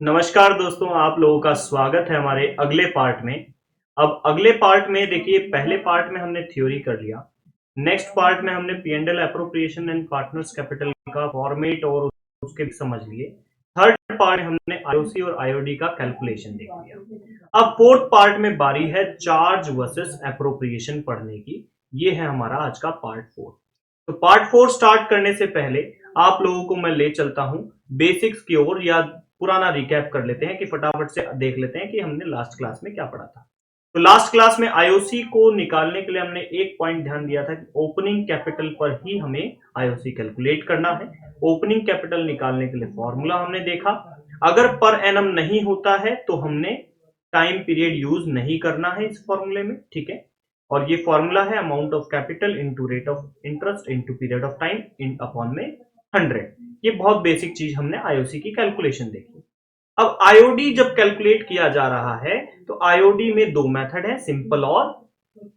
नमस्कार दोस्तों, आप लोगों का स्वागत है हमारे अगले पार्ट में। अब अगले पार्ट में देखिए, पहले पार्ट में हमने थ्योरी कर लिया। नेक्स्ट पार्ट में हमने P&L appropriation and partners capital का फॉर्मेट और उसके भी समझ लिए। थर्ड पार्ट में हमने आईओसी और आईओडी का कैलकुलेशन देख लिया। अब फोर्थ पार्ट में बारी है चार्ज वर्सेस एप्रोप्रिएशन पढ़ने की। ये है हमारा आज का पार्ट 4। तो पार्ट 4 स्टार्ट करने से पहले आप लोगों को मैं ले चलता हूं बेसिक्स की ओर, या पुराना रिकैप कर लेते हैं कि फटाफट से देख लेते हैं कि हमने लास्ट क्लास में क्या पढ़ा था। तो लास्ट क्लास में आईओसी को निकालने के लिए हमने एक पॉइंट ध्यान दिया था कि ओपनिंग कैपिटल पर ही हमें आईओसी कैलकुलेट करना है। ओपनिंग कैपिटल निकालने के लिए फॉर्मूला हमने देखा। अगर पर एनम नहीं होता है तो हमने टाइम पीरियड यूज नहीं करना है इस फॉर्मूले में, ठीक है। और ये फॉर्मूला है amount of capital into rate of interest into period of time in upon में 100। ये बहुत बेसिक चीज हमने आईओसी की कैलकुलेशन देखी। अब आईओडी जब कैलकुलेट किया जा रहा है तो आईओडी में दो मेथड है, सिंपल और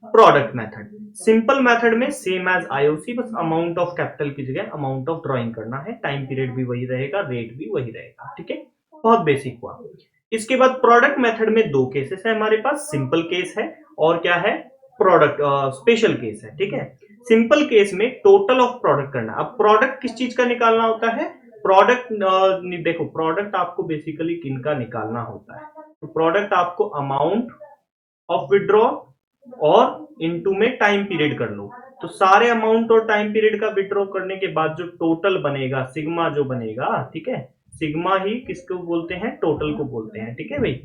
प्रोडक्ट मेथड। सिंपल मेथड में सेम एज आईओसी, बस अमाउंट ऑफ कैपिटल की जगह अमाउंट ऑफ ड्रॉइंग करना है, टाइम पीरियड भी वही रहेगा, रेट भी वही रहेगा, ठीक है। बहुत बेसिक हुआ। इसके बाद प्रोडक्ट मेथड में दो केसेस है हमारे पास, सिंपल केस है और क्या है, प्रोडक्ट स्पेशल केस है, ठीक है। सिंपल केस में टोटल ऑफ प्रोडक्ट करना। अब प्रोडक्ट किस चीज का निकालना होता है, प्रोडक्ट देखो, प्रोडक्ट आपको बेसिकली किन का निकालना होता है, तो प्रोडक्ट आपको अमाउंट ऑफ विड्रॉ और इनटू में टाइम पीरियड कर लो। तो सारे अमाउंट और टाइम पीरियड का विड्रॉ करने के बाद जो टोटल बनेगा, सिग्मा जो बनेगा, ठीक है, सिग्मा ही किसको बोलते हैं, टोटल को बोलते हैं, ठीक है भाई।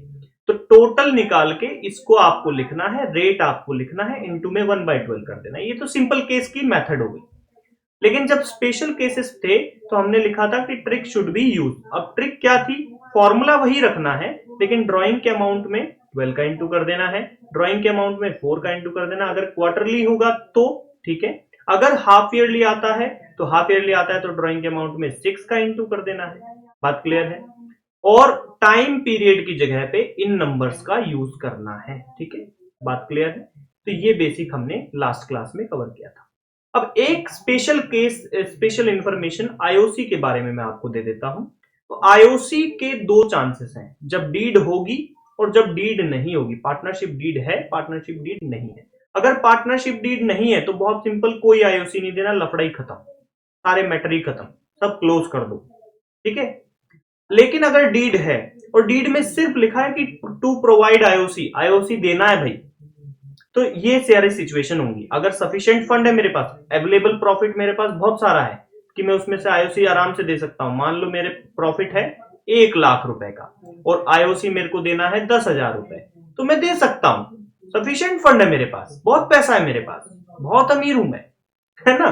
तो टोटल निकाल के इसको आपको लिखना है, रेट आपको लिखना है, इनटू में 1/12 कर देना। ये तो सिंपल केस की मेथड हो गई। लेकिन जब स्पेशल केसेस थे तो हमने लिखा था कि ट्रिक शुड बी यूज। अब ट्रिक क्या थी, फॉर्मूला वही रखना है, लेकिन ड्राइंग के अमाउंट में 12 का इंटू कर देना है, ड्राइंग के अमाउंट में 4 का इंटू कर देना। अगर क्वार्टरली होगा तो ठीक है, अगर हाफ ईयरली आता है तो हाफ ईयरली आता है तो ड्राइंग के अमाउंट में 6 का इंटू कर देना है। बात क्लियर है। और टाइम पीरियड की जगह पे इन नंबर्स का यूज करना है, ठीक है। बात क्लियर है। तो ये बेसिक हमने लास्ट क्लास में कवर किया था। अब एक special case, special information IOC के बारे में मैं आपको दे देता हूं। तो आईओसी के दो चांसेस हैं, जब डीड होगी और जब डीड नहीं होगी। पार्टनरशिप डीड है, पार्टनरशिप डीड नहीं है। अगर पार्टनरशिप डीड नहीं है तो बहुत सिंपल, कोई आईओसी नहीं देना, लफड़ा ही खत्म, सारे मैटर ही खत्म, सब क्लोज कर दो, ठीक है। लेकिन अगर डीड है और डीड में सिर्फ लिखा है कि टू प्रोवाइड आईओसी, आईओसी देना है भाई, तो ये सारी सिचुएशन होंगी। अगर सफिशिएंट फंड है मेरे पास, अवेलेबल प्रॉफिट मेरे पास बहुत सारा है कि मैं उसमें से आईओसी आराम से दे सकता हूं। मान लो मेरे प्रॉफिट है 1 लाख रुपए का और आईओसी मेरे को देना है 10,000 रुपए, तो मैं दे सकता हूं। सफिशिएंट फंड है मेरे पास, बहुत पैसा है मेरे पास, बहुत अमीर हूं मैं, है ना।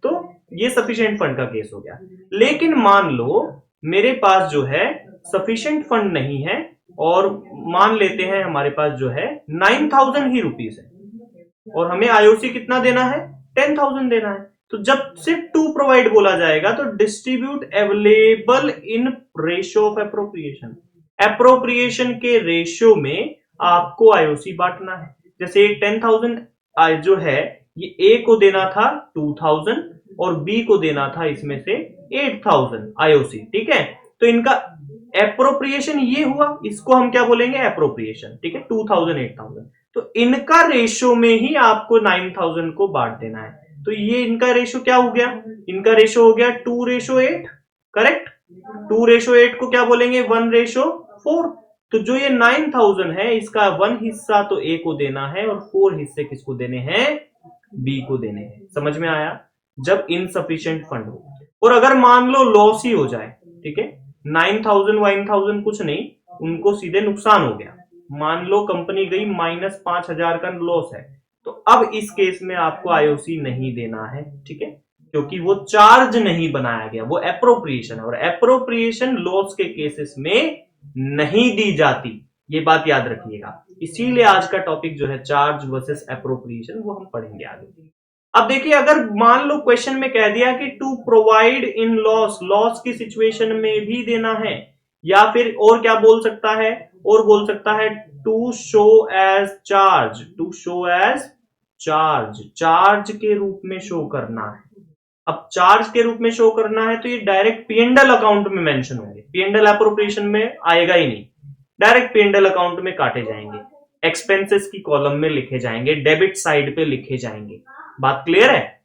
तो ये सफिशिएंट फंड का केस हो गया। लेकिन मान लो मेरे पास जो है सफिशिएंट फंड नहीं है, और मान लेते हैं हमारे पास जो है 9,000 ही रुपीस है और हमें आईओसी कितना देना है, 10,000 देना है। तो जब सिर्फ टू प्रोवाइड बोला जाएगा तो distribute available in ratio of appropriation, appropriation के रेशियो में आपको आईओसी बांटना है। जैसे 10,000 जो है ये ए को देना था 2,000 और बी को देना था इसमें से 8,000 आईओसी, ठीक है। तो इनका एप्रोप्रिएशन ये हुआ, इसको हम क्या बोलेंगे, एप्रोप्रिएशन, ठीक है, 2,000 8,000। तो इनका रेशियो में ही आपको 9,000 को बांट देना है। तो ये इनका रेशियो क्या हो गया, इनका रेशियो हो गया 2:8, करेक्ट। 2:8 को क्या बोलेंगे, 1:4। तो जो ये 9,000 है इसका 1 हिस्सा तो ए को देना है और 4 हिस्से किसको देने हैं, बी को देने हैं। समझ में आया। जब इनसफिशिएंट फंड हो, और अगर मान लो लॉस ही हो जाए, ठीक है, 9,000 कुछ नहीं, उनको सीधे नुकसान हो गया, मान लो कंपनी गई -5,000 का लॉस है, तो अब इस केस में आपको आईओसी नहीं देना है, ठीक है, क्योंकि वो चार्ज नहीं बनाया गया, वो एप्रोप्रिएशन है, और एप्रोप्रिएशन लॉस के केसेस में नहीं दी जाती, ये बात याद रखिएगा। इसीलिए आज का टॉपिक जो है चार्ज वर्सेस एप्रोप्रिएशन, वो हम पढ़ेंगे आगे। अब देखिए, अगर मान लो क्वेश्चन में कह दिया कि to provide in loss, loss की सिचुएशन में भी देना है, या फिर और क्या बोल सकता है, और बोल सकता है to show as charge, to show as charge, charge के रूप में शो करना है। अब चार्ज के रूप में शो करना है तो ये डायरेक्ट P&L अकाउंट में मेंशन होंगे, P&L एप्रोप्रिएशन में आएगा ही नहीं, डायरेक्ट P&L अकाउंट में काटे जाएंगे, एक्सपेंसेस की कॉलम में लिखे जाएंगे, डेबिट साइड पे लिखे जाएंगे। बात क्लियर है?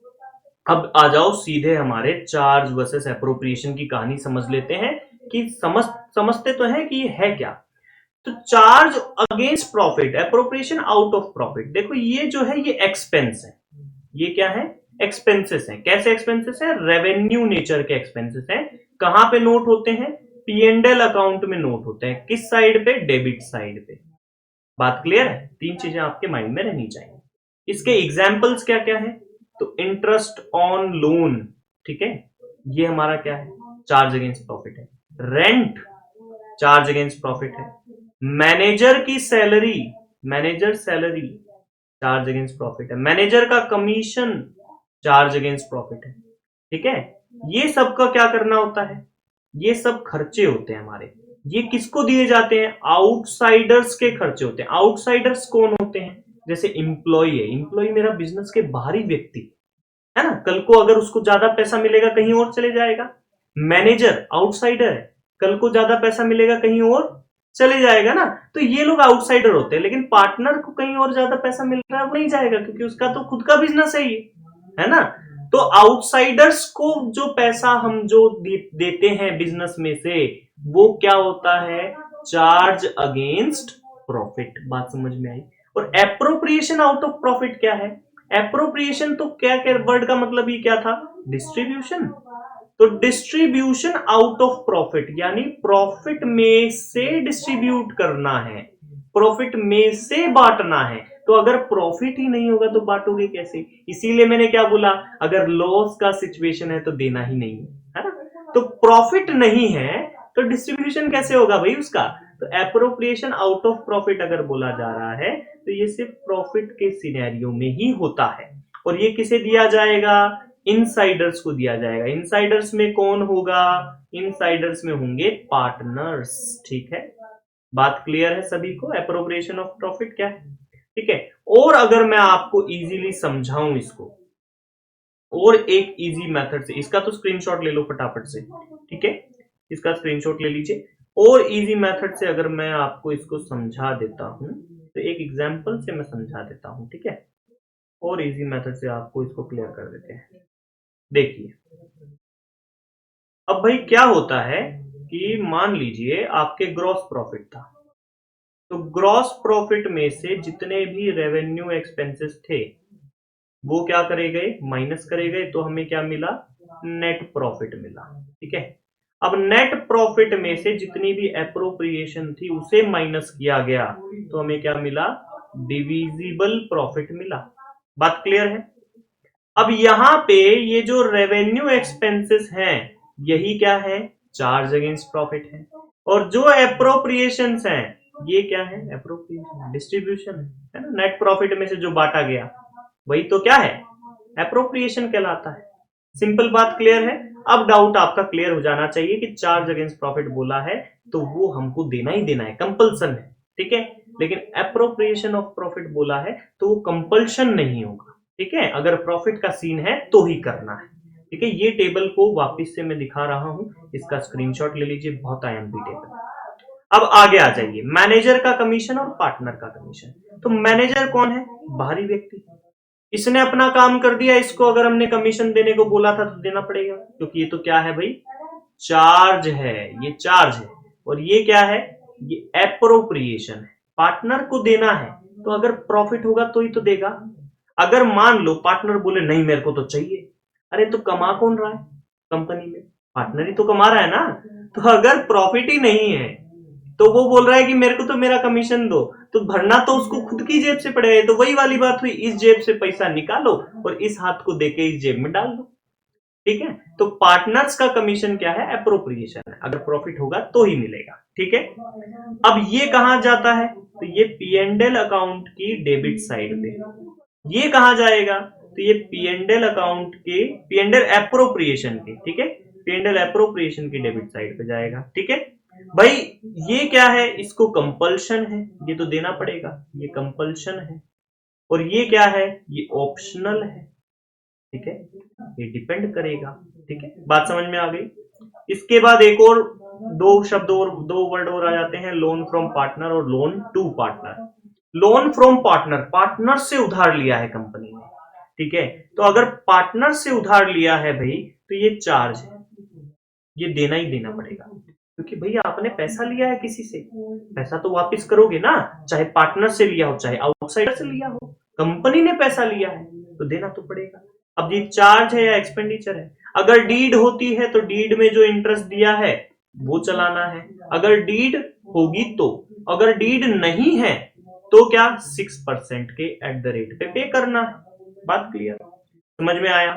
अब आ जाओ सीधे हमारे चार्ज वर्सेस एप्रोप्रिएशन की कहानी समझ लेते हैं कि समझते तो है कि ये है क्या। तो charge against profit, appropriation out of profit. देखो ये जो है ये एक्सपेंस है, ये क्या है? एक्सपेंसेस है। कैसे एक्सपेंसेस है? रेवेन्यू नेचर के एक्सपेंसेस है। कहां पे नोट होते हैं? P&L अकाउंट में नोट होते हैं। किस साइड पे? डेबिट साइड पे। बात क्लियर है? तीन चीजें आपके माइंड में रहनी चाहिए। इसके एग्जाम्पल्स क्या क्या है? तो इंटरेस्ट ऑन लोन, ठीक है, ये हमारा क्या है? चार्ज अगेंस्ट प्रॉफिट है। रेंट चार्ज अगेंस्ट प्रॉफिट है। मैनेजर की salary, manager salary charge against profit है। मैनेजर का कमीशन चार्ज अगेंस्ट प्रॉफिट है। ठीक है, ये सब का क्या करना होता है? ये सब खर्चे होते हैं हमारे। ये किसको दिए जाते हैं? आउटसाइडर्स के खर्चे होते हैं। आउटसाइडर्स कौन होते हैं? जैसे इंप्लॉय है, इंप्लॉय मेरा बिजनेस के बाहरी व्यक्ति है ना, कल को अगर उसको ज्यादा पैसा मिलेगा कहीं और चले जाएगा। मैनेजर आउटसाइडर है, कल को ज्यादा पैसा मिलेगा कहीं और चले जाएगा ना, तो ये लोग आउटसाइडर होते हैं। लेकिन पार्टनर को कहीं और ज्यादा पैसा मिल रहा है वो नहीं जाएगा, क्योंकि उसका तो खुद का बिजनेस है ये, है ना। तो आउटसाइडर्स को जो पैसा हम जो देते हैं बिजनेस में से, वो क्या होता है? Charge against profit. बात समझ में आई? और एप्रोप्रिएशन आउट ऑफ प्रॉफिट क्या है? एप्रोप्रिएशन तो क्या क्या वर्ड का मतलब ही क्या था? डिस्ट्रीब्यूशन। तो डिस्ट्रीब्यूशन आउट ऑफ प्रॉफिट, यानी प्रॉफिट में से डिस्ट्रीब्यूट करना है, प्रॉफिट में से बांटना है। तो अगर प्रॉफिट ही नहीं होगा तो बांटोगे कैसे? इसीलिए मैंने क्या बोला, अगर लॉस का सिचुएशन है तो देना ही नहीं है ना। तो प्रॉफिट नहीं है तो डिस्ट्रीब्यूशन कैसे होगा भाई उसका? तो एप्रोप्रिएशन आउट ऑफ प्रॉफिट अगर बोला जा रहा है तो ये सिर्फ प्रॉफिट के सिनेरियो में ही होता है। और ये किसे दिया जाएगा? इनसाइडर्स को दिया जाएगा। इनसाइडर्स में कौन होगा? इनसाइडर्स में होंगे पार्टनर्स। ठीक है, बात क्लियर है सभी को? एप्रोप्रिएशन ऑफ प्रॉफिट क्या है? ठीक है, और अगर मैं आपको इजीली समझाऊं इसको, और एक इजी मेथड से, इसका तो स्क्रीनशॉट ले लो फटाफट से, ठीक है, इसका स्क्रीनशॉट ले लीजिए। और इजी मेथड से अगर मैं आपको इसको समझा देता हूं, तो एक एग्जांपल से मैं समझा देता हूं, ठीक है, और इजी मेथड से आपको इसको क्लियर कर देते हैं। देखिए, अब भाई क्या होता है कि मान लीजिए आपके ग्रॉस प्रॉफिट था, तो ग्रॉस प्रॉफिट में से जितने भी रेवेन्यू एक्सपेंसेस थे वो क्या करे गए? माइनस करे गए। तो हमें क्या मिला? नेट प्रॉफिट मिला। ठीक है, अब नेट प्रॉफिट में से जितनी भी एप्रोप्रिएशन थी उसे माइनस किया गया, तो हमें क्या मिला? डिविजिबल प्रॉफिट मिला। बात क्लियर है? अब यहां पे ये जो रेवेन्यू एक्सपेंसेस हैं यही क्या है? चार्ज अगेंस्ट प्रॉफिट है। और जो एप्रोप्रिएशन हैं ये क्या है? एप्रोप्रिएशन डिस्ट्रीब्यूशन है ना, नेट प्रॉफिट में से जो बांटा गया वही तो क्या है? एप्रोप्रिएशन कहलाता है। सिंपल बात क्लियर है? अब डाउट आपका क्लियर हो जाना चाहिए कि चार्ज अगेंस्ट प्रॉफिट बोला है तो वो हमको देना ही देना है, कंपल्सन है। ठीक है, लेकिन एप्रोप्रिएशन ऑफ प्रॉफिट बोला है तो वो कंपल्शन नहीं होगा। ठीक है, अगर प्रॉफिट का सीन है तो ही करना है। ठीक है, ये टेबल को वापस से मैं दिखा रहा हूं, इसका स्क्रीनशॉट ले लीजिए, बहुत आईएमपी टेबल। अब आगे आ जाइए, मैनेजर का कमीशन और पार्टनर का कमीशन। तो मैनेजर कौन है? बाहरी व्यक्ति। इसने अपना काम कर दिया, इसको अगर हमने कमीशन देने को बोला था तो देना पड़ेगा, क्योंकि ये तो क्या है भाई? चार्ज है, ये चार्ज है। और ये क्या है? ये एप्रोप्रिएशन है, पार्टनर को देना है। तो अगर प्रॉफिट होगा तो ही तो देगा। अगर मान लो पार्टनर बोले नहीं मेरे को तो चाहिए, अरे तो कमा कौन रहा है कंपनी में? पार्टनर ही तो कमा रहा है ना। तो अगर प्रॉफिट ही नहीं है तो वो बोल रहा है कि मेरे को तो मेरा कमीशन दो, तो भरना तो उसको खुद की जेब से पड़ेगा। तो वही वाली बात हुई, इस जेब से पैसा निकालो और इस हाथ को देके इस जेब में डाल दो। ठीक है, तो पार्टनर्स का कमीशन क्या है? एप्रोप्रिएशन है, अगर प्रॉफिट होगा तो ही मिलेगा। ठीक है, अब ये कहां जाता है? तो ये P&L अकाउंट की डेबिट साइड पे। ये कहां जाएगा? तो ये P&L अकाउंट के P&L एप्रोप्रिएशन के, ठीक है, P&L एप्रोप्रिएशन की डेबिट साइड पे जाएगा। ठीक है भाई, ये क्या है? इसको कंपल्शन है, ये तो देना पड़ेगा, ये कंपल्शन है। और ये क्या है? ये ऑप्शनल है। ठीक है, ये डिपेंड करेगा। ठीक है, बात समझ में आ गई? इसके बाद एक और दो शब्द और दो वर्ड और आ जाते हैं, लोन फ्रॉम पार्टनर और loan to partner. Loan from partner, partner से उधार लिया है कंपनी ने, ठीक है। तो अगर पार्टनर से उधार लिया है भाई, तो ये चार्ज है, ये देना ही देना पड़ेगा, क्योंकि भैया आपने पैसा लिया है किसी से, पैसा तो वापस करोगे ना, चाहे पार्टनर से लिया हो चाहे आउटसाइडर से लिया हो, कंपनी ने पैसा लिया है तो देना तो पड़ेगा। अब ये चार्ज है या एक्सपेंडिचर है। अगर डीड होती है तो डीड में जो इंटरेस्ट दिया है वो चलाना है, अगर डीड होगी तो। अगर डीड नहीं है तो क्या 6% के एट द रेट पे करना है। बात क्लियर, समझ में आया।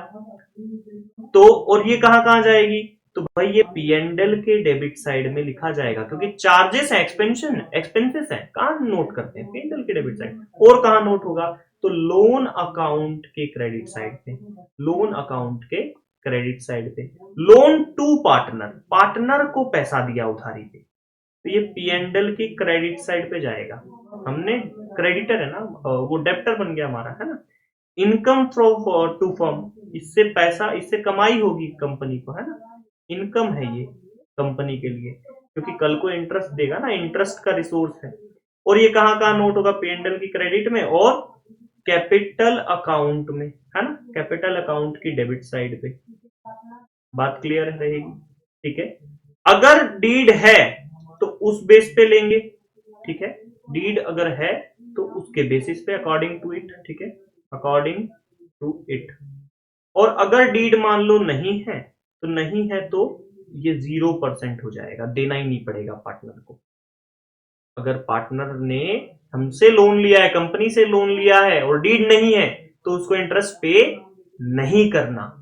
तो और ये कहां कहां जाएगी, तो भाई ये पीएनडल के डेबिट साइड में लिखा जाएगा, क्योंकि चार्जेस है, एक्सपेंसेस है, कहां नोट करते हैं, पीएनडल के डेबिट साइड। और कहां नोट होगा, तो लोन अकाउंट के क्रेडिट साइड पे, लोन अकाउंट के क्रेडिट साइड पे। लोन टू पार्टनर, पार्टनर को पैसा दिया उधारी पे, तो ये पीएनडल की क्रेडिट साइड पे जाएगा। हमने क्रेडिटर है ना, वो डेप्टर बन गया हमारा, है ना। इनकम फ्रॉम टू फर्म, इससे पैसा, इससे कमाई होगी कंपनी को, है ना, इनकम है ये कंपनी के लिए, क्योंकि कल को इंटरेस्ट देगा ना, इंटरेस्ट का रिसोर्स है। और ये कहां कहां नोट होगा, पीएनडल की क्रेडिट में और कैपिटल अकाउंट में, है ना, कैपिटल अकाउंट की डेबिट साइड पे। बात क्लियर रहेगी, ठीक है। अगर डीड है तो उस बेस पे लेंगे, ठीक है, डीड अगर है तो उसके बेसिस पे, अकॉर्डिंग टू इट, ठीक है, अकॉर्डिंग टू इट। और अगर डीड मान लो नहीं है, तो नहीं है तो ये 0% हो जाएगा, देना ही नहीं पड़ेगा पार्टनर को। अगर पार्टनर ने हमसे लोन लिया है, कंपनी से लोन लिया है और डीड नहीं है, तो उसको इंटरेस्ट पे नहीं करना।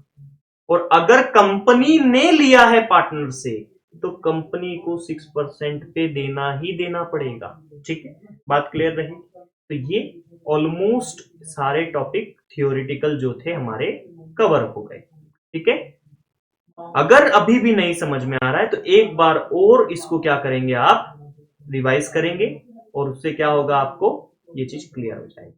और अगर कंपनी ने लिया है पार्टनर से, तो कंपनी को 6% पे देना ही देना पड़ेगा, ठीक है। बात क्लियर रही। तो ये ऑलमोस्ट सारे टॉपिक थियोरिटिकल जो थे हमारे कवर हो गए, ठीक है। अगर अभी भी नहीं समझ में आ रहा है तो एक बार और इसको क्या करेंगे, आप रिवाइज करेंगे, और उससे क्या होगा, आपको ये चीज क्लियर हो जाएगी।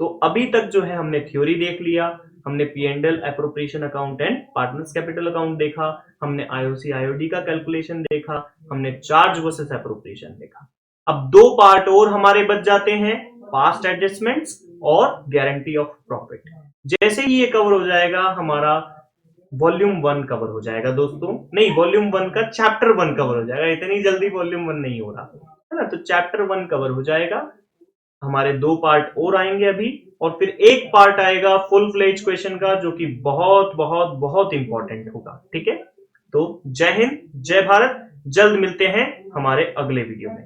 तो अभी तक जो है हमने थ्योरी देख लिया, हमने पीएनडल, appropriation account and partners capital account देखा, हमने आईओसी आईओडी का कैलकुलेशन देखा, हमने चार्ज वर्सेस एप्रोप्रिएशन देखा। अब दो पार्ट और हमारे बच जाते हैं, पास्ट एडजस्टमेंट्स और गारंटी ऑफ प्रॉफिट। जैसे ही ये कवर हो जाएगा, हमारा वॉल्यूम 1 कवर हो जाएगा दोस्तों, नहीं, वॉल्यूम 1 का चैप्टर 1 कवर हो जाएगा, इतनी जल्दी वॉल्यूम 1 नहीं हो रहा है ना। तो चैप्टर 1 कवर हो जाएगा, हमारे दो पार्ट और आएंगे अभी, और फिर एक पार्ट आएगा फुल फ्लेज क्वेश्चन का, जो कि बहुत बहुत बहुत इंपॉर्टेंट होगा, ठीक है। तो जय हिंद, जय भारत, जल्द मिलते हैं हमारे अगले वीडियो में।